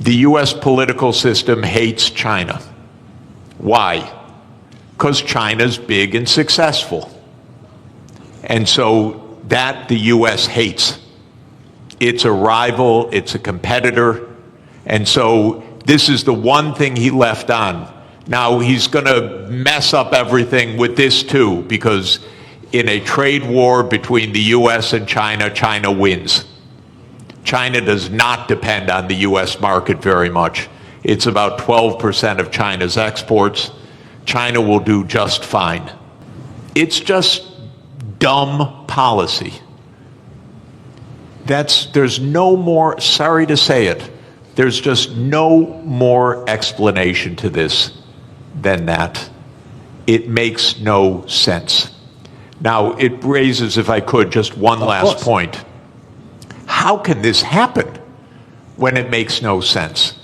The U.S. political system hates China. Why? Because China's big and successful. And so that the U.S. hates. It's a rival, it's a competitor, and so this is the one thing he left on. Now he's going to mess up everything with this too, because in a trade war between the U.S. and China, China wins. China does not depend on the U.S. market very much. It's about 12% of China's exports. China will do just fine. It's just dumb policy. There's no more, sorry to say it, there's just no more explanation to this than that. It makes no sense. Now, it raises, if I could, just one last point. How can this happen when it makes no sense?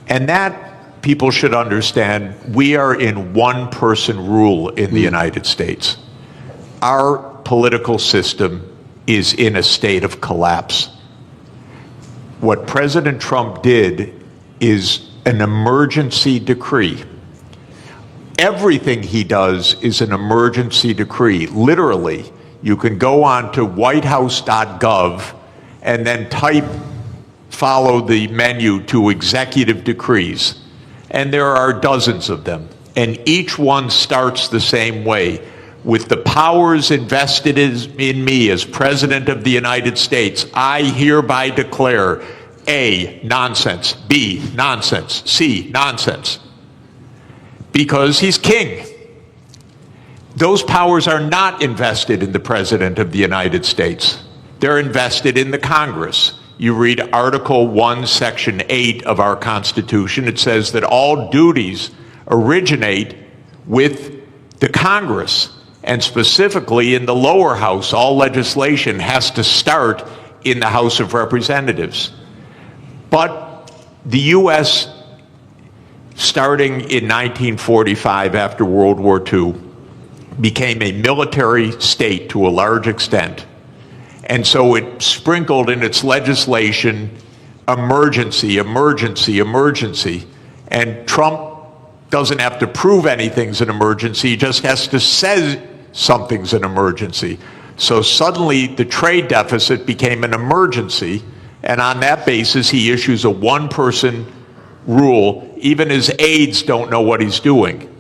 And that people should understand, we are in one-person rule in the United States. Our political system is in a state of collapse. What President Trump did is an emergency decree. Everything he does is an emergency decree. Literally, you can go on to whitehouse.gov and then follow the menu to executive decrees. And there are dozens of them. And each one starts the same way. With the powers invested in me as President of the United States, I hereby declare A, nonsense, B, nonsense, C, nonsense. Because he's king. Those powers are not invested in the President of the United States. They're invested in the Congress. You read Article 1, Section 8 of our Constitution. It says that all duties originate with the Congress. And specifically in the lower house, all legislation has to start in the House of Representatives. But the U.S., starting in 1945 after World War II, became a military state to a large extent. And so it sprinkled in its legislation emergency, emergency, emergency. And Trump doesn't have to prove anything's an emergency, he just has to say something's an emergency. So suddenly the trade deficit became an emergency, and on that basis he issues a one-person rule. Even his aides don't know what he's doing.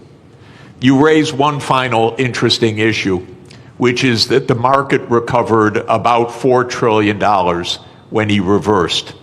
You raise one final interesting issue, which is that the market recovered about $4 trillion when he reversed.